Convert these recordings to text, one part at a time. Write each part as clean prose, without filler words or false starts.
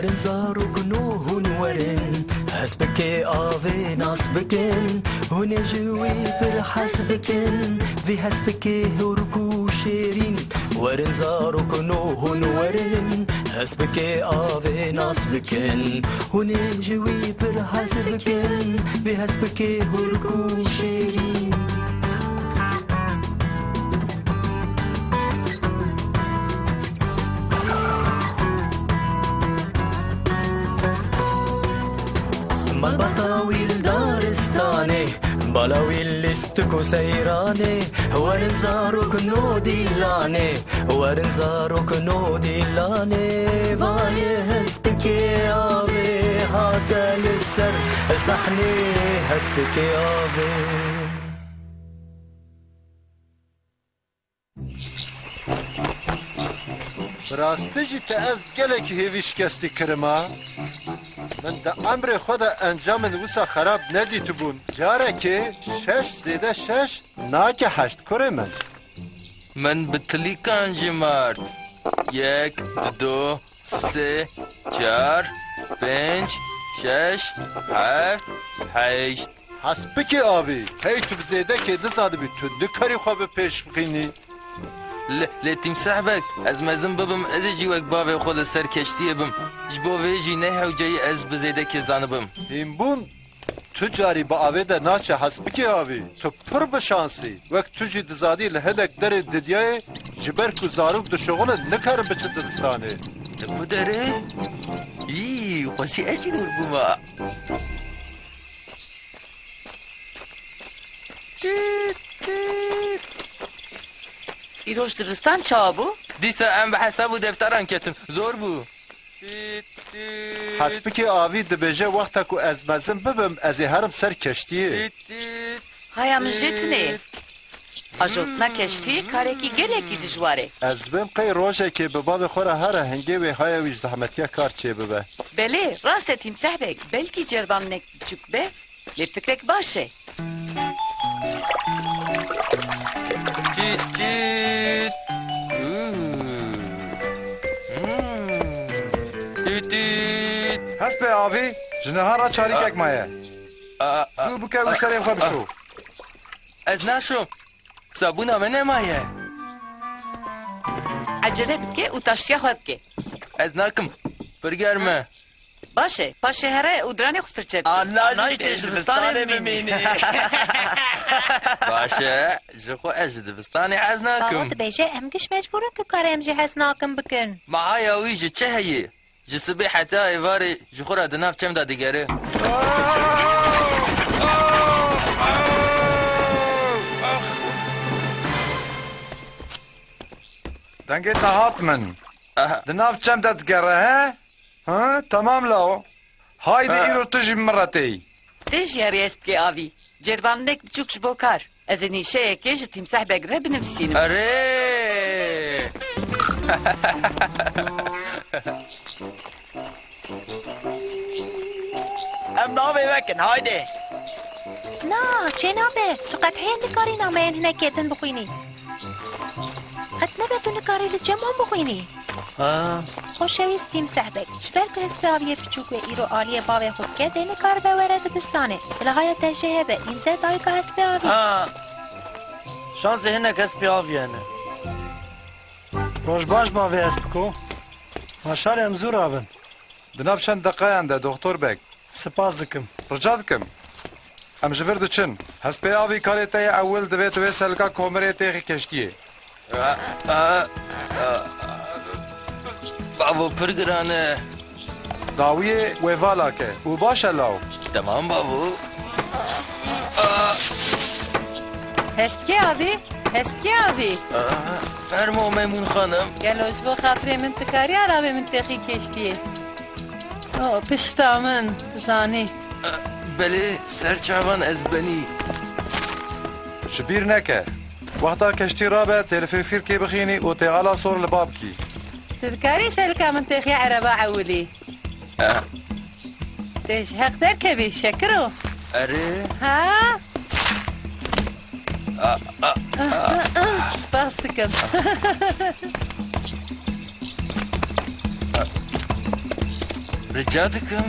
ورن زارو گنوهن ورن حسبك آوي ناس بكن هون جوي بر حسبكن في حسبك هركو شيرين ورن زارو گنوهن ورن حسبك آوي ناس بكن هون جوي بر حسبكن في حسبك هركو شيرين بطاويل دارستاني بلاويل لستكو سيراني ورنزارو كنو ديلاني ورنزارو كنو ديلاني فاي هسبكي آبي هاتا للسر صحني هسبكي آبي راستجي تأز قلك هيفيش كستي كرما من ده امر خود انجام وسا خراب ندی تو بون جاره که 6 زیده 6 ناکه 8 کره من بتلیکان جمارد 1 2 3 4 5 6 7 8 حسب که آوی هی تو بزیده که دزاده بی تو نکاری خواه پیش بخینی لی تمساح بك از مزن ببم از جیوک باوی خود سر کشتی بم جبو ویجی نه حوجی از بزیده که زانبم این بون تو جاری با آوی ده ناچه حسب که آوی تو پر بشانسی وقت تو جی دزادی لحدک در ددیای جبر کو زاروک دو شغل نکارم بچه دستانه نکو داره؟ خوشی اشی نور بوما ایروش دبستان چا بو؟ دیسا ام به حساب و دفتران کتن زور بو حسب که آوی دبیجه وقتا کو از مزن ببم از هرم سر کشتیه هایا من جتنه اجوتنا کشتی کاره کی گله کی دجواره از بیم قی روشه که به باب خوره هر هنگی و های ویج زحمتیا کار چه ببه بله راست تیمسح بک بلکی جربام نک چک به لفکرک باشه تیت هست به آوی جنها را چاریکک مایه زو بکه و سریم خواه بشو از نشم صابون همه نمایه عجله بکه و تاشتیا خود که از نکم برگرمه باشه پاشه هره و درانی خود فرچه آنلاجی تیز دبستانه ببینی باشه جخو از دبستانه از نکم بابا دبیجه امگش مجبورن که کار امجی هز ناکم بکن معایا ویجه چه هیه جسبی حتی ایواری جخو را دناف چم دا دیگره دنگه تهات من دناف چم داد گره ها تمام لاو هایدی ایرو تجی مرتی دیجی هریست که آوی جربام نک بچوکش بو کار از نیشه که جه تیمسح بگره بنفسینم اره ام نامه وکن هایده نه چه نامه تو قطعه نکاری نامه این هنکیتن بخوینی قد نبه تو نکاری لجمعون بخوینی خوشویست تیمسح بک شبر که حسب آویه پچوک و ایرو آلیه باوی خود که ده نکار بورد بستانه بلغای تجهه به ایمزه دایی که حسب آوی شانس هنک حسب آویانه روش باش باوی حسب کو ماشار امزور آبن دناف چند دقیقه ده دکتر بک سپاس دکم رجا دکم ام جفر دچن هست به آوی کاری تای اول دویت و سلکا کومره تیغی کشتیه بابو پرگرانه داویه و والا که و باشه لاو تمام بابو هست که آوی؟ هست که آوی؟ فرمو میمون خانم گلوش با خاطر من تکاری عربه من تخی کشتیه پشتا من تزانی بله سرچاوان از بنی شبیر نکه وقتا کشتی رابه تلفیفیر که بخینی و تیغالا صور لباب کی تذكري سلكة من تخي عربة عولي تيش هقدر كبي شكرو اره ها سباستكم رجعتكم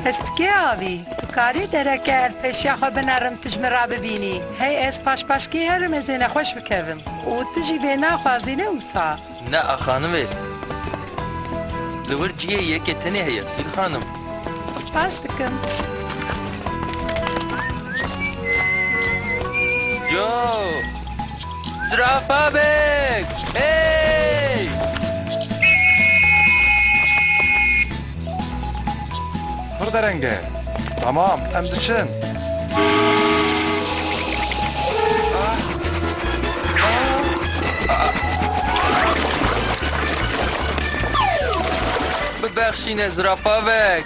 هسپکی آوی تو کاری درکه پیشیا خو بنرم تجمرا ببینی هی از پاشکی هرم ازینه خوش بکوم و تجی وینا خوازینه اوسا نه خانمه لورجیه یکی تنه هیه فیل خانم سپاس دکم جو زرافه بک هی درنگه تمام ام دچن ببخشین زرافاوک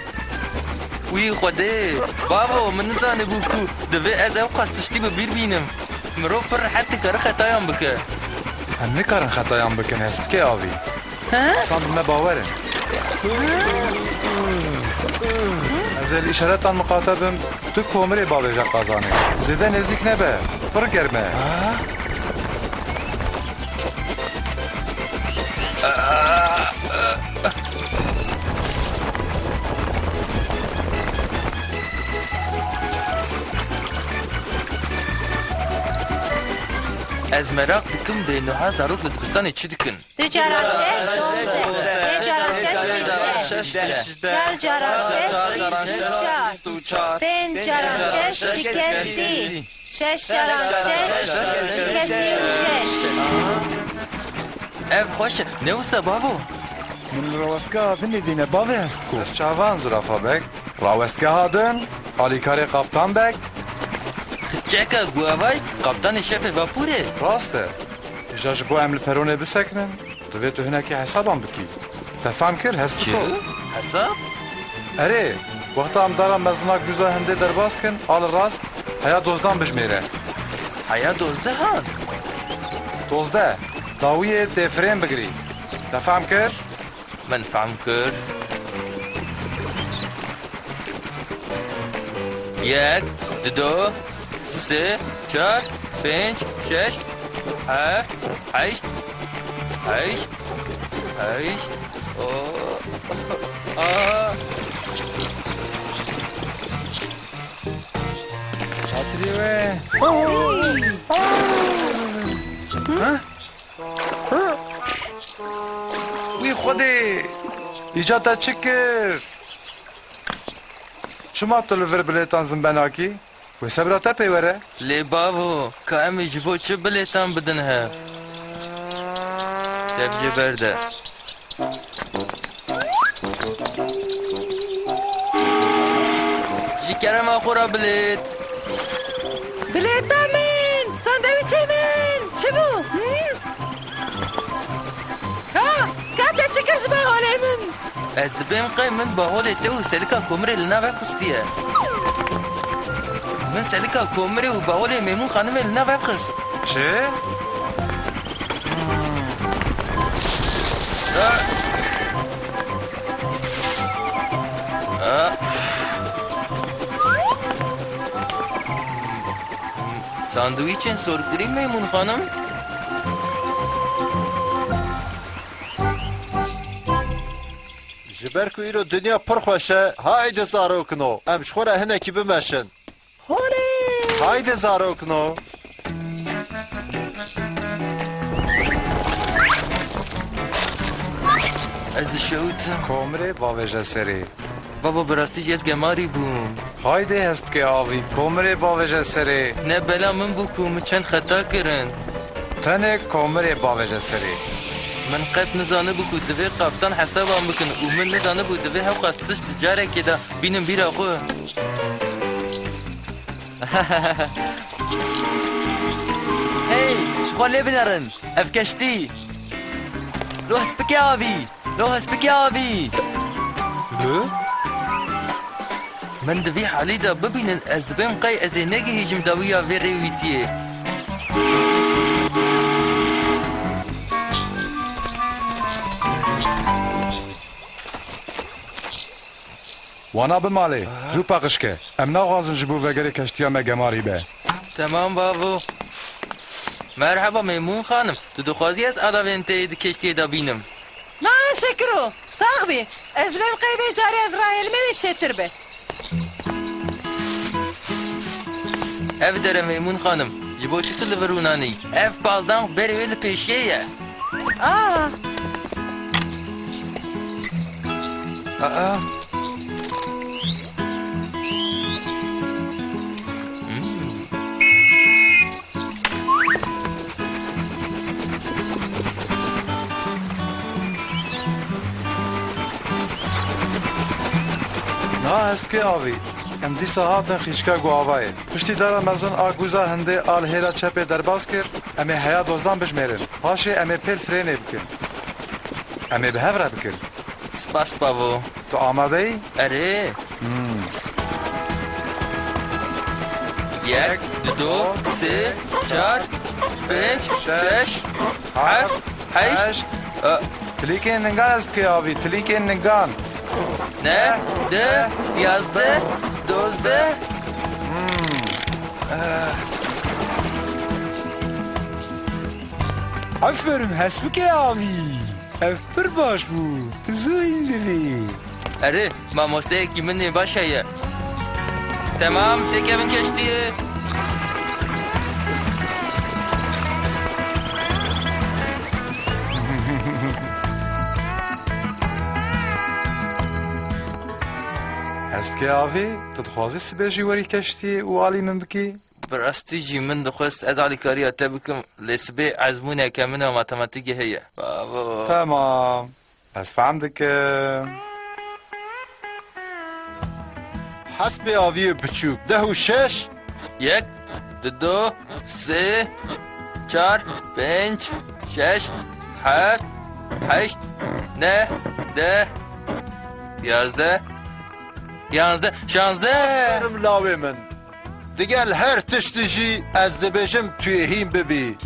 وی خوده بابا من نزانه بو کو دوی از او قاستشتی ببیر بینم مرو پر حتی کار خطایم بکه هم نکارن خطایم بکن هست که آوی ساند ما باورن از الاشارتان مقاطبم تو کومری بابجا قازانه زیده نزدیک نبه پر گرمه از مراق دکم به نوها زاروک لدبستانی چی دکن؟ دو جرام شش چل جرام شش چار پنج جرام شش دیکسی شش جرام شش دیکسی شش اف خوشه نوسه بابو من روسکه هادن دینه باوی هست کو چاوان زرافا بک روسکه هادن حالی کاری قبطان بک خچکه گوهوای قبطان شف واپوره راسته اجاج بو عمل پرونه بسکنن دوی تو هناکی حسابم بکی تفهم کر هست چه؟ حساب؟ اره وقتا هم دارم مزناک دوزا هنده در باز کن آل راست هیا دوزدان بجمیره هیا دوزده هان؟ دوزده داویه تفرین بگری تفهم کر؟ من فهم کر یک دو سه چار پنج شش هفت هشت هشت هشت هاتریوه وی خودی ایجاد چکر شما تلوور بلیتان زنبناکی و سبراتا پیوره لی بابو که امی جبو چه بلیتان بدن هف تبجه برده جیکرم آخورا بلیت بلیتا من ساندویچه من چه بو؟ کاتا چکر جبا حاله من از دبیم قای من با حال تو سلکا کمره لنوه خستیه من سلکا کمره و با حال میمون خانم لنوه خست چه؟ ساندویچن سرگری میمون خانم جبر کو ایرو دنیا پر خوشه هایده زارو کنو ام شخوره هنکی بمشن هایده زارو کنو از دشوتم کمره باوجه سری بابا براستی از گماری بوم هایده هست که آوی کمره باوجه سری نه بلا من بکوم چند خطا کرن تنه کمره باوجه سری من قد نزانه بکو دوی قبطان حسابم بکن و من نزانه بود دوی هم قصدش تجاره که دا بینم بیر آقو هی شخواله بنرن اف کشتی لو هسپکی آوی لو هسپکی آوی من دوی حالی دا ببینن از دویم قای از نگه هیجم داوی آوی ریویتیه وانا بمالي زو پاقشکه ام ناغازن جبو وگری کشتیا مگماری به تمام بابو. مرحبا میمون خانم، تو دخوازی از آداوینته کشتی دا بینم. ما شکرو صاحبي از بهم قيبي جاري از رايل مي شتر به اف داره میمون خانم جبو چطور لبرونانی اف بالدان بری ویل پیشیه نا هسکی آوی ام دی ساعتن خیشکا گواوایه پشتی دارم مزن آگوزار هنده آل هیرا چپه درباز کر امی حیا دوزدان بجمیرن پاشه امی پیل فرینه بکن امی به هفره بکن سپاس بابو تو آماده ای؟ اره یک دو سه چار پنج شش هفت هشت تلیکین نگان از بکی آوی تلیکین نگان نه ده یازده دوزده Aferin Hesbuke abi. Efter baş bu. Tuzu indiri. اره ما مستحقی من باشه تمام تکمون کشتیه هسکی آوی تو دخوازی سبیجی وری کشتی و آلی من بکی؟ براستی جی من دخواست از علی کاری اتا بکم لسبی عزمونه کمنه و ماتماتیکی هیه بابا تمام پس فهمده که حسب آوی بچوب 10 و 6 یک دو سه چار پنج شش هفت هشت نه ده یازده شانزده برم لاوی من دیگل هر تشتجی از دبیجم توی هیم ببی